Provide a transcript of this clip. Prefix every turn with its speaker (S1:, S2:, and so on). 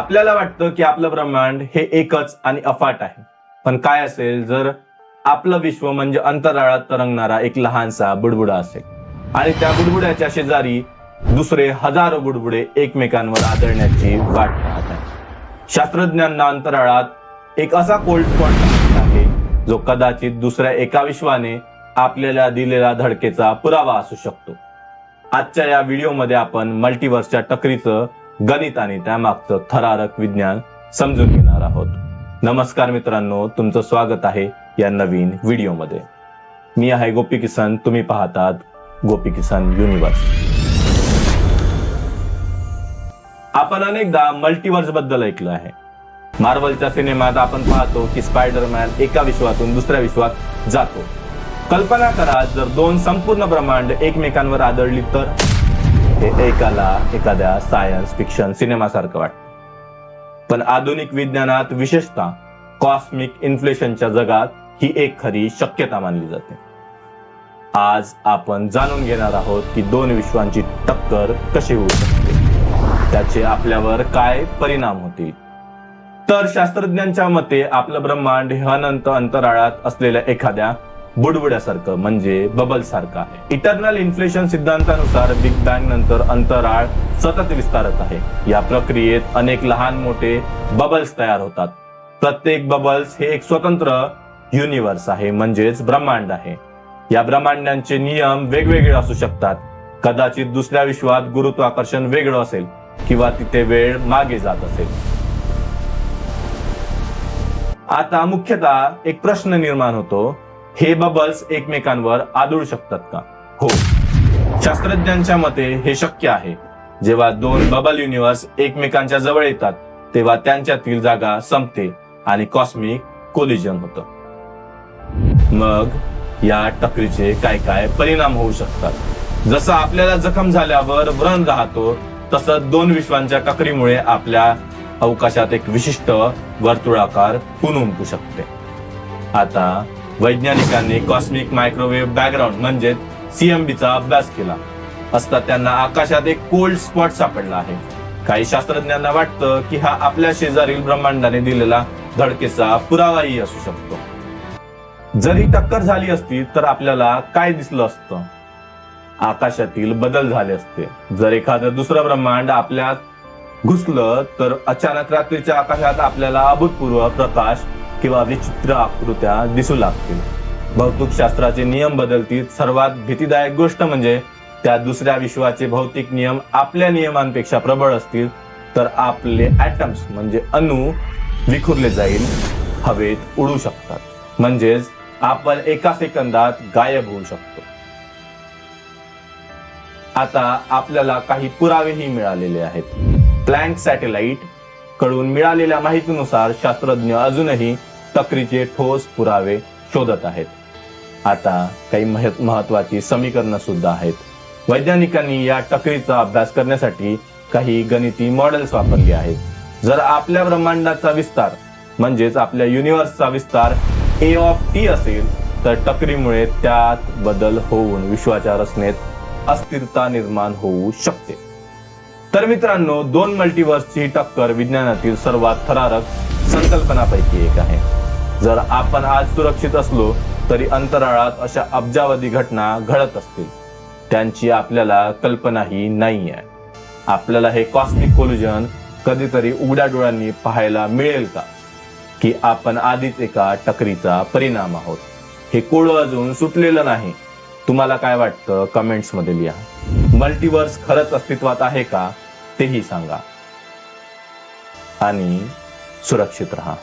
S1: आपल्याला वाटतं की आपलं ब्रह्मांड हे एकच आणि अफाट आहे, पण काय असेल जर आपलं विश्व म्हणजे अंतराळात तरंगणारा एक लहानसा बुडबुडा असेल आणि त्या बुडबुड्याच्या शेजारी दुसरे हजारो बुडबुडे एकमेकांवर आदळण्याची वाट पाहत आहेत. शास्त्रज्ञांना अंतराळात एक असा कोल्ड स्पॉट आहे जो कदाचित दुसऱ्या एका विश्वाने आपल्याला दिलेला धडकेचा पुरावा असू शकतो. आजच्या या व्हिडिओमध्ये आपण मल्टीवर्सच्या टकरीचं गणित आणि त्यामागचं थरारक विज्ञान समजून घेणार आहोत. नमस्कार मित्रांनो, तुमचं स्वागत आहे या नवीन व्हिडिओमध्ये. मी आहे गोपी किसन, तुम्ही पाहतात गोपी किसन युनिवर्स. आपण अनेकदा मल्टीवर्स बद्दल ऐकलं आहे. मार्वलच्या सिनेमात आपण पाहतो की स्पायडरमॅन एका विश्वातून दुसऱ्या विश्वात जातो. कल्पना करा, जर दोन संपूर्ण ब्रह्मांड एकमेकांवर आदळली तर हे एखाद्या सायन्स फिक्शन सिनेमासारखं वाटतं. पण आधुनिक विज्ञानात, विशेषतः कॉस्मिक इन्फ्लेशनच्या जगात, ही एक खरी शक्यता मानली जाते. आज आपण जाणून घेणार आहोत की दोन विश्वांची टक्कर कशी होऊ शकते, त्याचे आपल्यावर काय परिणाम होतील. तर शास्त्रज्ञांच्या मते आपलं ब्रह्मांड हे अनंत अंतराळात असलेल्या एखाद्या बुडबुड्यासारखं म्हणजे बबल सारखं आहे. इटर्नल इन्फ्लेशन सिद्धांतानुसार बिग बँग नंतर अंतराळ सतत विस्तारत आहे. या प्रक्रियेत अनेक लहान मोठे बबल्स तयार होतात. प्रत्येक बबल्स हे एक स्वतंत्र युनिवर्स आहे, म्हणजेच ब्रह्मांड आहे. या ब्रह्मांडांचे नियम वेगवेगळे असू शकतात. कदाचित दुसऱ्या विश्वात गुरुत्वाकर्षण वेगळं असेल किंवा तिथे वेळ मागे जात असेल. आता मुख्यतः एक प्रश्न निर्माण होतो, हे बबल्स एकमेकांवर आदळू शकतात का? हो, शास्त्रज्ञांच्या मते हे शक्य आहे. जेव्हा दोन बबल युनिवर्स एकमेकांच्या जवळ येतात तेव्हा त्यांच्यातील जागा संपते आणि कॉस्मिक कोलिजन होतं. मग या टकरीचे काय काय परिणाम होऊ शकतात? जसं आपल्याला जखम झाल्यावर व्रण राहतो, तसं दोन विश्वांच्या टकरीमुळे आपल्या अवकाशात एक विशिष्ट वर्तुळाकार खून उमटू शकते. आता वैज्ञानिकांनी कॉस्मिक मायक्रोवेव्ह बॅकग्राऊंड म्हणजेच CMB चा अभ्यास केला असता त्यांना आकाशात एक कोल्ड स्पॉट सापडला आहे. काही शास्त्रज्ञांना वाटतं की हा आपल्या शेजारील ब्रह्मांडाने दिलेला धडकेचा पुरावाही असू शकतो. जरी टक्कर झाली असती तर आपल्याला काय दिसलं असतं? आकाशातील बदल झाले असते. जर एखादं दुसरं ब्रह्मांड आपल्यात घुसलं तर अचानक रात्रीच्या आकाशात आपल्याला अभूतपूर्व प्रकाश किंवा विचित्र आकृत्या दिसू लागतील. भौतिकशास्त्राचे नियम बदलतील. सर्वात भीतीदायक गोष्ट म्हणजे त्या दुसऱ्या विश्वाचे भौतिक नियम आपल्या नियमांपेक्षा प्रबळ असतील तर आपले ऍटम्स म्हणजे अणु विखुरले जाईल, हवेत उडू शकतात. म्हणजेच आपण एका सेकंदात गायब होऊ शकतो. आता आपल्याला काही पुरावेही मिळालेले आहेत. प्लँक सॅटेलाइट कडून मिळालेल्या माहितीनुसार शास्त्रज्ञ अजूनही टकरीचे ठोस पुरावे शोधत आहेत. आता काही महत्वाची समीकरणं सुद्धा आहेत. वैज्ञानिकांनी या टकरीचा अभ्यास करण्यासाठी काही गणिती मॉडेल्स वापरली आहेत. जर आपल्या ब्रह्मांडाचा विस्तार म्हणजेच आपल्या युनिवर्सचा विस्तार A असेल तर टकरीमुळे त्यात बदल होऊन विश्वाच्या रचनेत अस्थिरता निर्माण होऊ शकते. तर मित्रांनो, दोन मल्टीवर्सची टक्कर विज्ञानातील सर्वात थरारक संकल्पनापैकी एक आहे. जर आपण आज सुरक्षित असलो तरी अंतराळात अशा अब्जावधी घटना घडत असतील, त्यांची आपल्याला कल्पनाही नाही आहे. आपल्याला हे कॉस्मिक कोलिजन कधीतरी उघड्या डोळ्यांनी पाहायला मिळेल का, की आपण आधीच एका टकरीचा परिणाम आहोत? हे कोळं अजून सुटलेलं नाही. तुम्हाला काय वाटतं? कमेंट्स मध्ये लिहा. मल्टीवर्स खरंच अस्तित्वात आहे का तेही सांगा आणि सुरक्षित राहा.